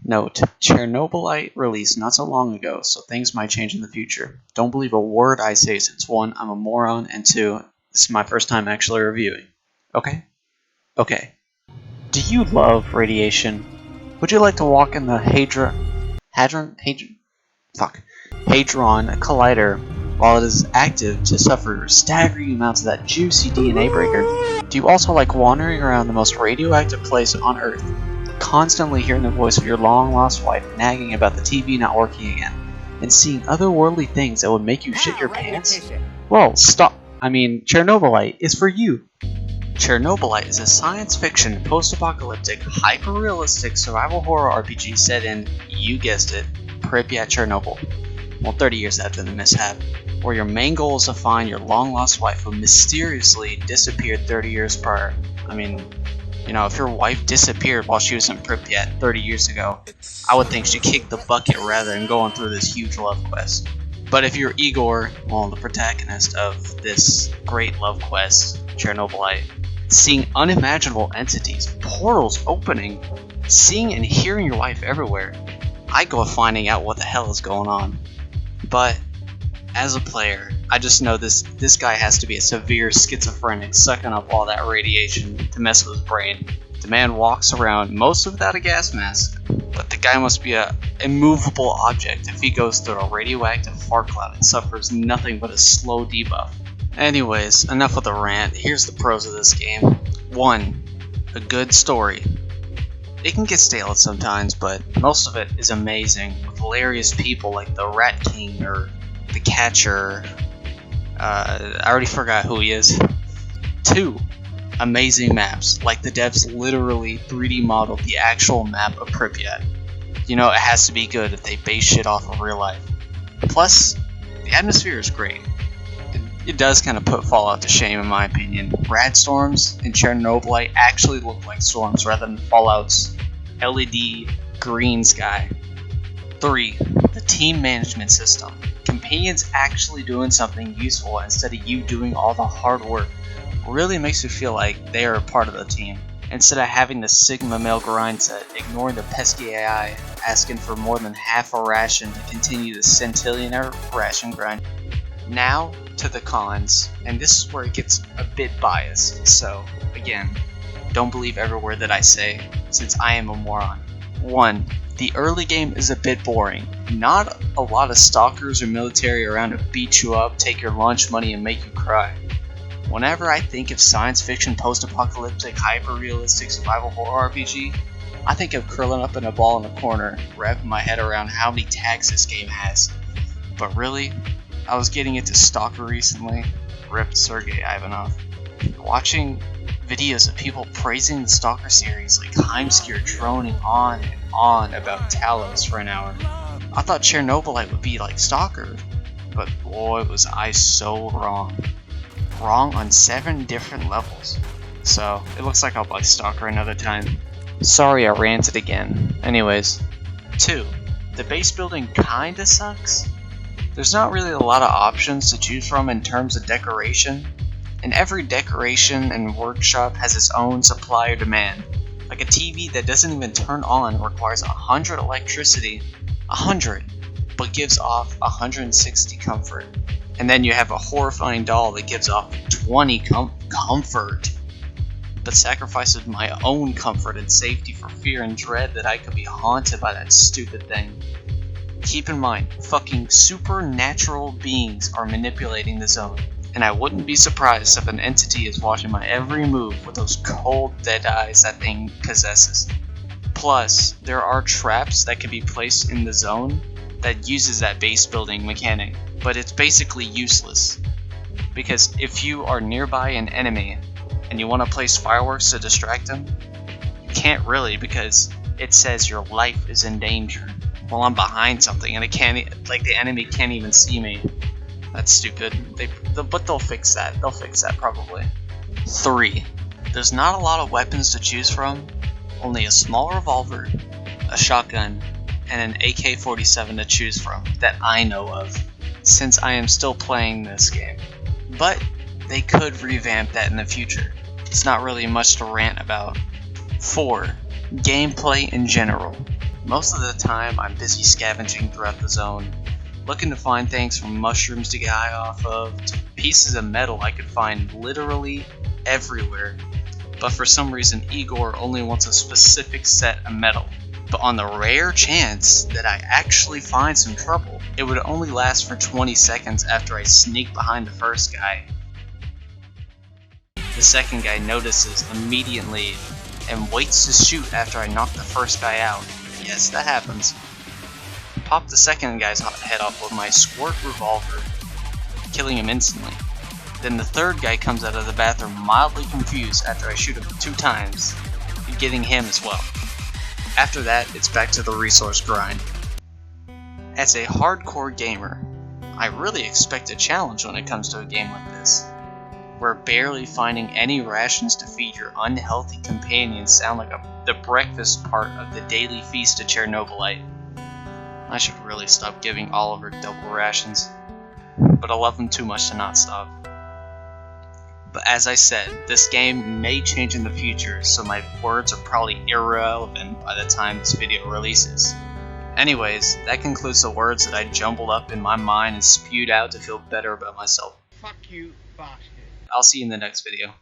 Note, Chernobylite released not so long ago, so things might change in the future. Don't believe a word I say since 1, I'm a moron, and 2, this is my first time actually reviewing. Okay? Okay. Do you love radiation? Would you like to walk in the Hadron Collider while it is active to suffer staggering amounts of that juicy DNA breaker? Do you also like wandering around the most radioactive place on Earth, constantly hearing the voice of your long-lost wife nagging about the TV not working again, and seeing otherworldly things that would make you shit your pants? Well, stop. Chernobylite is for you. Chernobylite is a science fiction, post-apocalyptic, hyper-realistic survival horror RPG set in, you guessed it, Pripyat, Chernobyl. Well, 30 years after the mishap, where your main goal is to find your long-lost wife who mysteriously disappeared 30 years prior. If your wife disappeared while she was in Pripyat 30 years ago, I would think she kicked the bucket rather than going through this huge love quest. But if you're Igor, the protagonist of this great love quest, Chernobylite, seeing unimaginable entities, portals opening, seeing and hearing your wife everywhere, I go finding out what the hell is going on. But as a player, I just know this guy has to be a severe schizophrenic sucking up all that radiation to mess with his brain. The man walks around mostly without a gas mask, but the guy must be a immovable object if he goes through a radioactive fart cloud and suffers nothing but a slow debuff. Anyways, enough with the rant. Here's the pros of this game. 1. A good story. It can get stale at sometimes, but most of it is amazing, with hilarious people like the Rat King or the Catcher. I already forgot who he is. 2. Amazing maps, like the devs literally 3D modeled the actual map of Pripyat. It has to be good if they base shit off of real life. Plus, the atmosphere is great. It does kind of put Fallout to shame in my opinion. Rad storms in Chernobylite actually look like storms rather than Fallout's LED green sky. 3. The team management system. Companions actually doing something useful instead of you doing all the hard work really makes you feel like they are a part of the team, instead of having the Sigma male grind set, ignoring the pesky AI, asking for more than half a ration to continue the centillionaire ration grind. Now to the cons, and this is where it gets a bit biased, so again, don't believe every word that I say, since I am a moron. 1. The early game is a bit boring. Not a lot of stalkers or military around to beat you up, take your lunch money, and make you cry. Whenever I think of science fiction, post-apocalyptic, hyper-realistic survival horror RPG, I think of curling up in a ball in a corner, wrapping my head around how many tags this game has. But really, I was getting into Stalker recently, ripped Sergei Ivanov. Watching videos of people praising the Stalker series, like Heimskir droning on and on about Talos for an hour. I thought Chernobylite would be like Stalker, but boy was I so wrong. Wrong on 7 different levels. So, it looks like I'll play Stalker another time. Sorry I ranted again. Anyways. 2. The base building kinda sucks. There's not really a lot of options to choose from in terms of decoration, and every decoration and workshop has its own supply or demand. Like a TV that doesn't even turn on requires 100 electricity, 100, but gives off 160 comfort. And then you have a horrifying doll that gives off 20 comfort, but sacrifices my own comfort and safety for fear and dread that I could be haunted by that stupid thing. Keep in mind, fucking supernatural beings are manipulating the zone, and I wouldn't be surprised if an entity is watching my every move with those cold, dead eyes that thing possesses. Plus, there are traps that can be placed in the zone that uses that base building mechanic, but it's basically useless. Because if you are nearby an enemy and you want to place fireworks to distract them, you can't really, because it says your life is in danger. Well, I'm behind something and the enemy can't even see me. That's stupid. But they'll fix that. They'll fix that probably. 3. There's not a lot of weapons to choose from. Only a small revolver, a shotgun, and an AK-47 to choose from that I know of, since I am still playing this game. But they could revamp that in the future. It's not really much to rant about. 4. Gameplay in general. Most of the time, I'm busy scavenging throughout the zone, looking to find things from mushrooms to get high off of, to pieces of metal I could find literally everywhere. But for some reason, Igor only wants a specific set of metal. But on the rare chance that I actually find some trouble, it would only last for 20 seconds after I sneak behind the first guy. The second guy notices immediately and waits to shoot after I knock the first guy out. Yes, that happens. Pop the second guy's head off with my squirt revolver, killing him instantly. Then the third guy comes out of the bathroom mildly confused after I shoot him 2 times, getting him as well. After that, it's back to the resource grind. As a hardcore gamer, I really expect a challenge when it comes to a game like this, where barely finding any rations to feed your unhealthy companions sound like the breakfast part of the daily feast of Chernobylite. I should really stop giving Oliver double rations, but I love him too much to not stop. But as I said, this game may change in the future, so my words are probably irrelevant by the time this video releases. Anyways, that concludes the words that I jumbled up in my mind and spewed out to feel better about myself. Fuck you, bastard. I'll see you in the next video.